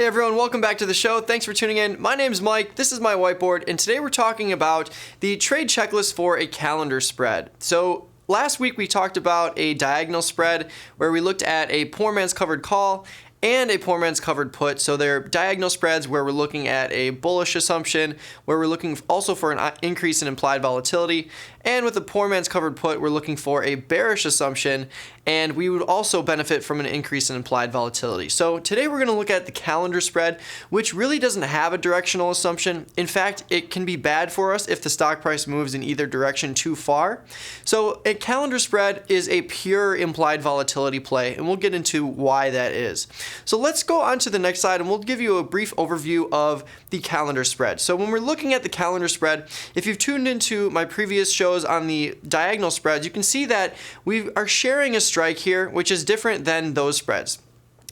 Hey everyone, welcome back to the show. Thanks for tuning in. My name's Mike, this is my whiteboard, and today we're talking about the trade checklist for a calendar spread. So last week we talked about a diagonal spread where we looked at a poor man's covered call and a poor man's covered put. So they're diagonal spreads where we're looking at a bullish assumption, where we're looking also for an increase in implied volatility. And with the poor man's covered put, we're looking for a bearish assumption, and we would also benefit from an increase in implied volatility. So today we're going to look at the calendar spread, which really doesn't have a directional assumption. In fact, it can be bad for us if the stock price moves in either direction too far. So a calendar spread is a pure implied volatility play, and we'll get into why that is. So let's go on to the next slide, and we'll give you a brief overview of the calendar spread. So when we're looking at the calendar spread, if you've tuned into my previous shows on the diagonal spreads, you can see that we are sharing a strike here, which is different than those spreads.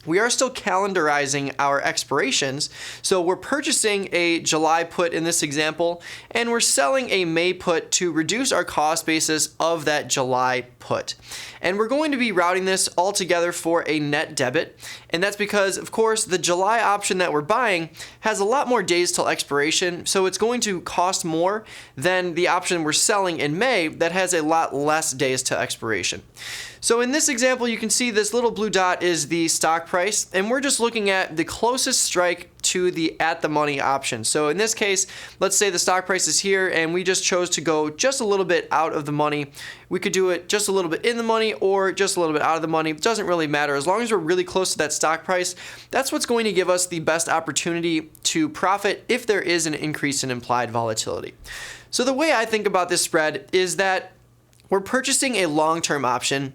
We are still calendarizing our expirations, so we're purchasing a July put in this example, and we're selling a May put to reduce our cost basis of that July put. And we're going to be routing this all together for a net debit, and that's because, of course, the July option that we're buying has a lot more days till expiration, so it's going to cost more than the option we're selling in May that has a lot less days to expiration. So in this example, you can see this little blue dot is the stock price, and we're just looking at the closest strike to the at the money option. So in this case, let's say the stock price is here and we just chose to go just a little bit out of the money. We could do it just a little bit in the money or just a little bit out of the money. It doesn't really matter. As long as we're really close to that stock price, that's what's going to give us the best opportunity to profit if there is an increase in implied volatility. So the way I think about this spread is that we're purchasing a long-term option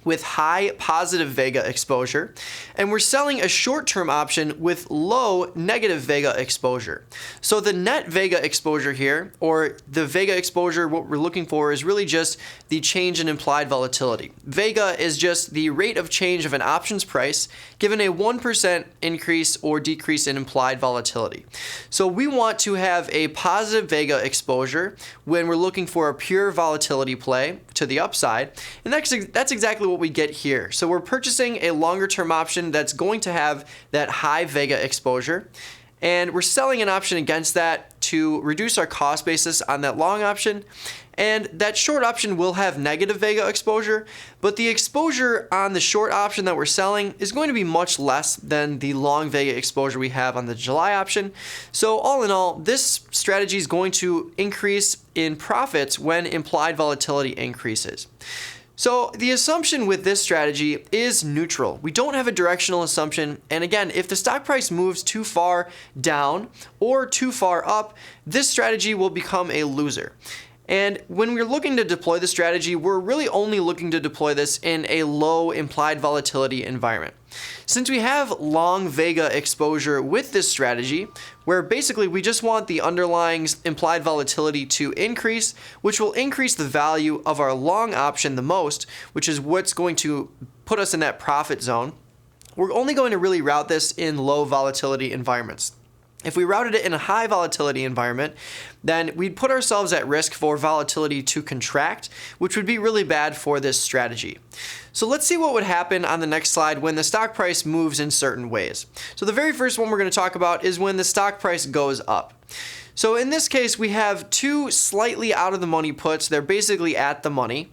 with high positive vega exposure, and we're selling a short-term option with low negative vega exposure. So the net vega exposure here, or the vega exposure, what we're looking for is really just the change in implied volatility. Vega is just the rate of change of an option's price given a 1% increase or decrease in implied volatility. So we want to have a positive vega exposure when we're looking for a pure volatility play to the upside, and that's exactly what we get here. So we're purchasing a longer term option that's going to have that high vega exposure, and we're selling an option against that to reduce our cost basis on that long option. And that short option will have negative vega exposure, but the exposure on the short option that we're selling is going to be much less than the long vega exposure we have on the July option. So all in all, this strategy is going to increase in profits when implied volatility increases. So the assumption with this strategy is neutral. We don't have a directional assumption, and again, if the stock price moves too far down or too far up, this strategy will become a loser. And when we're looking to deploy the strategy, we're really only looking to deploy this in a low implied volatility environment. Since we have long vega exposure with this strategy, where basically we just want the underlying implied volatility to increase, which will increase the value of our long option the most, which is what's going to put us in that profit zone, we're only going to really route this in low volatility environments. If we routed it in a high volatility environment, then we'd put ourselves at risk for volatility to contract, which would be really bad for this strategy. So let's see what would happen on the next slide when the stock price moves in certain ways. So the very first one we're going to talk about is when the stock price goes up. So in this case, we have two slightly out of the money puts. They're basically at the money.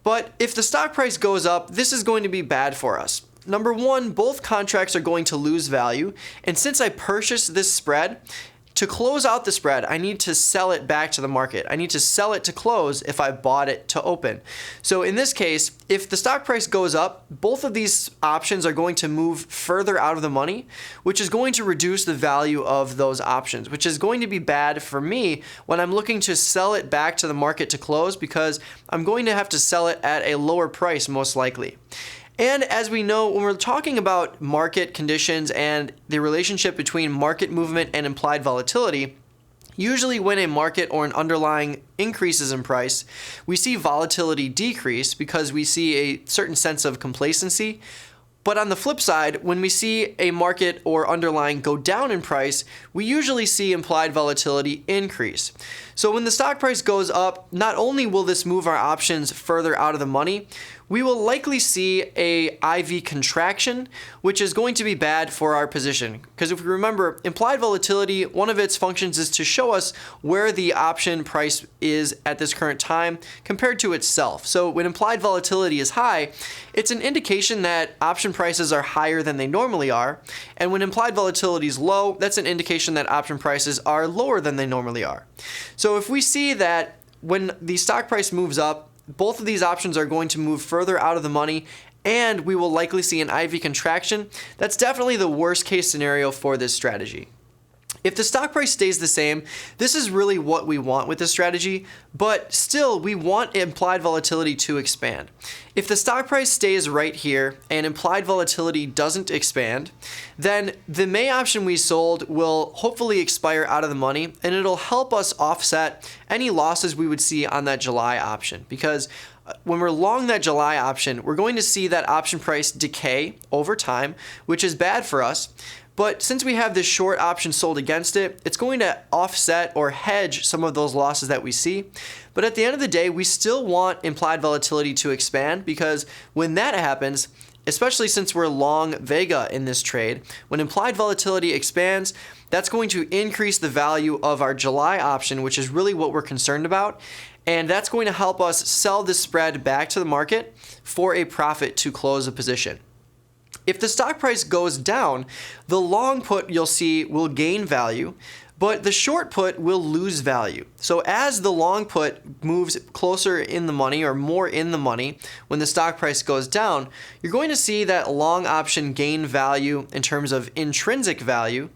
But if the stock price goes up, this is going to be bad for us. Number one, both contracts are going to lose value, and since I purchased this spread, to close out the spread, I need to sell it back to the market. I need to sell it to close if I bought it to open. So in this case, if the stock price goes up, both of these options are going to move further out of the money, which is going to reduce the value of those options, which is going to be bad for me when I'm looking to sell it back to the market to close, because I'm going to have to sell it at a lower price most likely. And as we know, when we're talking about market conditions and the relationship between market movement and implied volatility, usually when a market or an underlying increases in price, we see volatility decrease because we see a certain sense of complacency. But on the flip side, when we see a market or underlying go down in price, we usually see implied volatility increase. So when the stock price goes up, not only will this move our options further out of the money, we will likely see a IV contraction, which is going to be bad for our position. Because if we remember, implied volatility, one of its functions is to show us where the option price is at this current time compared to itself. So when implied volatility is high, it's an indication that option prices are higher than they normally are. And when implied volatility is low, that's an indication that option prices are lower than they normally are. So if we see that when the stock price moves up, both of these options are going to move further out of the money, and we will likely see an IV contraction. That's definitely the worst case scenario for this strategy. If the stock price stays the same, this is really what we want with this strategy, but still we want implied volatility to expand. If the stock price stays right here and implied volatility doesn't expand, then the May option we sold will hopefully expire out of the money, and it'll help us offset any losses we would see on that July option. Because when we're long that July option, we're going to see that option price decay over time, which is bad for us. But since we have this short option sold against it, it's going to offset or hedge some of those losses that we see. But at the end of the day, we still want implied volatility to expand, because when that happens, especially since we're long Vega in this trade, when implied volatility expands, that's going to increase the value of our July option, which is really what we're concerned about. And that's going to help us sell this spread back to the market for a profit to close a position. If the stock price goes down, the long put you'll see will gain value, but the short put will lose value. So as the long put moves closer in the money or more in the money when the stock price goes down, you're going to see that long option gain value in terms of intrinsic value,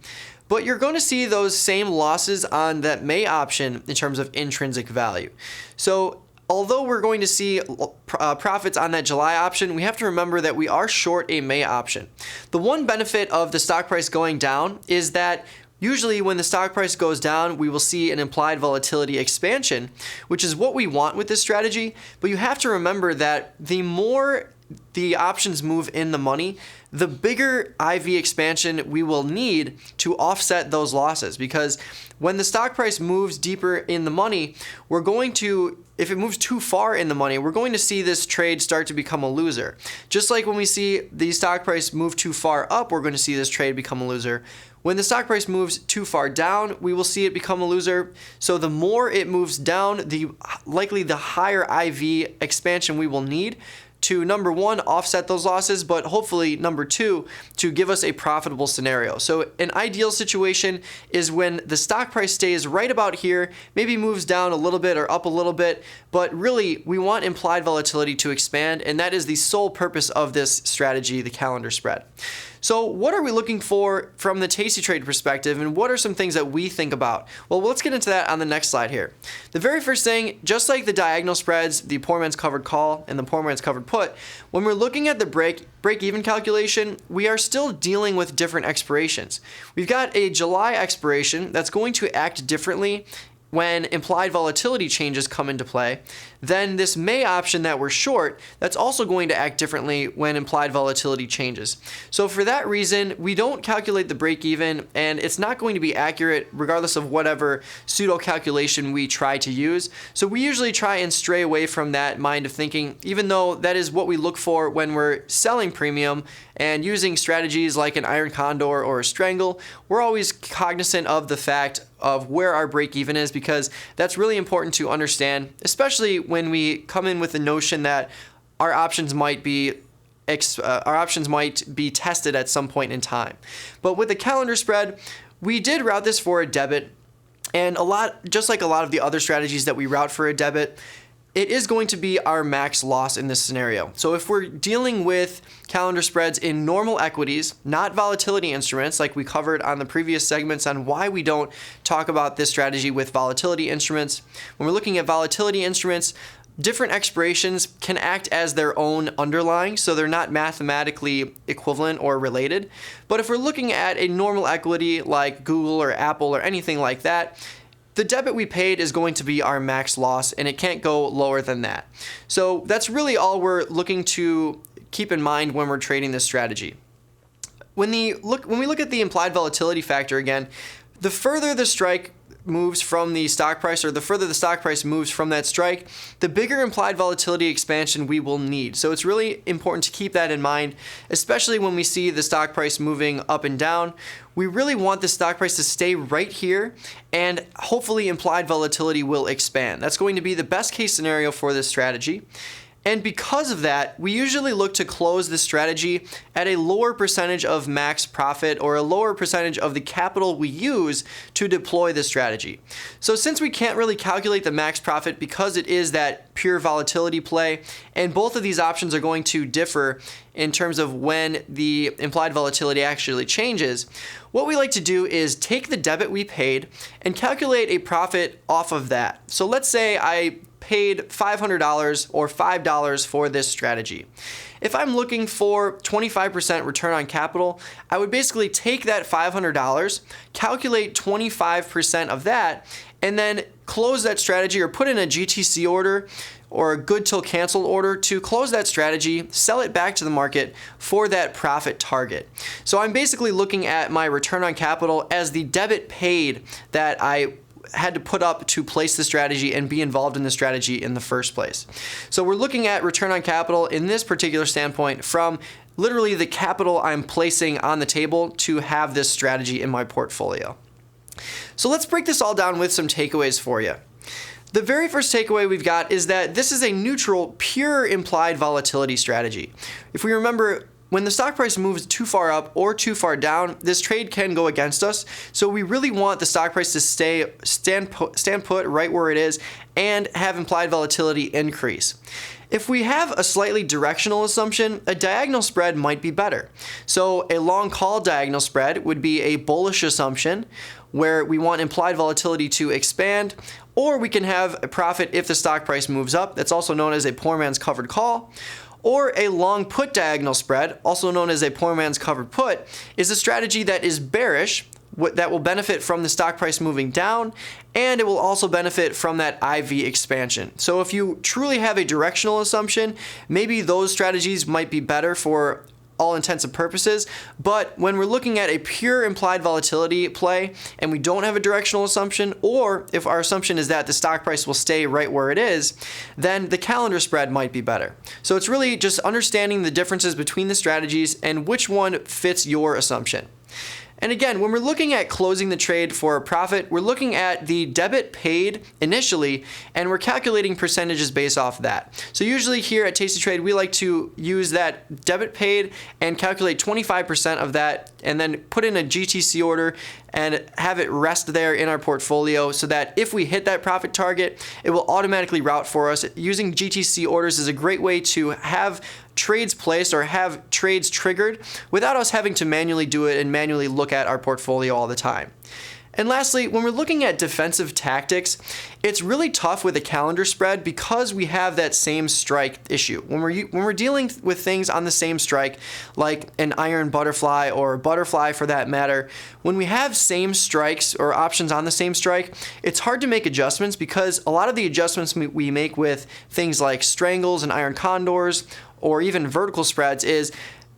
but you're going to see those same losses on that May option in terms of intrinsic value. So although we're going to see profits on that July option, we have to remember that we are short a May option. The one benefit of the stock price going down is that usually when the stock price goes down, we will see an implied volatility expansion, which is what we want with this strategy. But you have to remember that the more the options move in the money, the bigger IV expansion we will need to offset those losses. Because when the stock price moves deeper in the money, we're going to, if it moves too far in the money, we're going to see this trade start to become a loser. Just like when we see the stock price move too far up, we're going to see this trade become a loser. When the stock price moves too far down, we will see it become a loser. So the more it moves down, the likely the higher IV expansion we will need to, number one, offset those losses, but hopefully, number two, to give us a profitable scenario. So an ideal situation is when the stock price stays right about here, maybe moves down a little bit or up a little bit, but really we want implied volatility to expand, and that is the sole purpose of this strategy, the calendar spread. So what are we looking for from the tastytrade perspective, and what are some things that we think about? Well, let's get into that on the next slide here. The very first thing, just like the diagonal spreads, the poor man's covered call and the poor man's covered put, when we're looking at the break-even calculation, we are still dealing with different expirations. We've got a July expiration that's going to act differently when implied volatility changes come into play. Then this May option that we're short, that's also going to act differently when implied volatility changes. So for that reason, we don't calculate the break even, and it's not going to be accurate regardless of whatever pseudo calculation we try to use. So we usually try and stray away from that mind of thinking, even though that is what we look for when we're selling premium and using strategies like an iron condor or a strangle. We're always cognizant of the fact of where our break even is, because that's really important to understand, especially when we come in with the notion that our options might be tested at some point in time. But with the calendar spread, we did route this for a debit, and just like a lot of the other strategies that we route for a debit, it is going to be our max loss in this scenario. So if we're dealing with calendar spreads in normal equities, not volatility instruments, like we covered on the previous segments on why we don't talk about this strategy with volatility instruments. When we're looking at volatility instruments, different expirations can act as their own underlying, so they're not mathematically equivalent or related. But if we're looking at a normal equity like Google or Apple or anything like that, the debit we paid is going to be our max loss, and it can't go lower than that. So that's really all we're looking to keep in mind when we're trading this strategy. When we look at the implied volatility factor again, the further the strike moves from the stock price, or the further the stock price moves from that strike, the bigger implied volatility expansion we will need. So it's really important to keep that in mind, especially when we see the stock price moving up and down. We really want the stock price to stay right here, and hopefully implied volatility will expand. That's going to be the best case scenario for this strategy. And because of that, we usually look to close this strategy at a lower percentage of max profit, or a lower percentage of the capital we use to deploy this strategy. So since we can't really calculate the max profit because it is that pure volatility play, and both of these options are going to differ in terms of when the implied volatility actually changes, what we like to do is take the debit we paid and calculate a profit off of that. So let's say I paid $500 or $5 for this strategy. If I'm looking for 25% return on capital, I would basically take that $500, calculate 25% of that, and then close that strategy, or put in a GTC order or a good till cancel order to close that strategy, sell it back to the market for that profit target. So I'm basically looking at my return on capital as the debit paid that I had to put up to place the strategy and be involved in the strategy in the first place. So we're looking at return on capital in this particular standpoint from literally the capital I'm placing on the table to have this strategy in my portfolio. So let's break this all down with some takeaways for you. The very first takeaway we've got is that this is a neutral, pure implied volatility strategy. If we remember, when the stock price moves too far up or too far down, this trade can go against us. So we really want the stock price to stand put right where it is and have implied volatility increase. If we have a slightly directional assumption, a diagonal spread might be better. So a long call diagonal spread would be a bullish assumption where we want implied volatility to expand, or we can have a profit if the stock price moves up. That's also known as a poor man's covered call. Or a long put diagonal spread, also known as a poor man's covered put, is a strategy that is bearish, that will benefit from the stock price moving down, and it will also benefit from that IV expansion. So if you truly have a directional assumption, maybe those strategies might be better for all intents and purposes, but when we're looking at a pure implied volatility play and we don't have a directional assumption, or if our assumption is that the stock price will stay right where it is, then the calendar spread might be better. So it's really just understanding the differences between the strategies and which one fits your assumption. And again, when we're looking at closing the trade for a profit, we're looking at the debit paid initially, and we're calculating percentages based off that. So usually here at Tasty Trade, we like to use that debit paid and calculate 25% of that, and then put in a GTC order and have it rest there in our portfolio so that if we hit that profit target, it will automatically route for us. Using GTC orders is a great way to have trades placed or have trades triggered without us having to manually do it and manually look at our portfolio all the time. And lastly, when we're looking at defensive tactics, it's really tough with a calendar spread because we have that same strike issue. When we're dealing with things on the same strike, like an iron butterfly or butterfly for that matter, when we have same strikes or options on the same strike, it's hard to make adjustments because a lot of the adjustments we make with things like strangles and iron condors or even vertical spreads is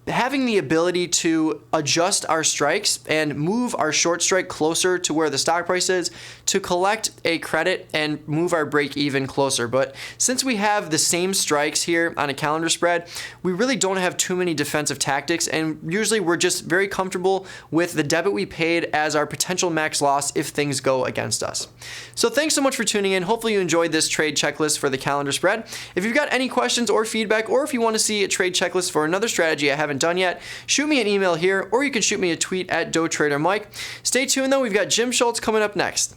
having the ability to adjust our strikes and move our short strike closer to where the stock price is to collect a credit and move our break even closer. But since we have the same strikes here on a calendar spread, we really don't have too many defensive tactics, and usually we're just very comfortable with the debit we paid as our potential max loss if things go against us. So thanks so much for tuning in. Hopefully you enjoyed this trade checklist for the calendar spread. If you've got any questions or feedback, or if you want to see a trade checklist for another strategy I haven't done yet, shoot me an email here, or you can shoot me a tweet at DoTraderMike. Stay tuned though, we've got Jim Schultz coming up next.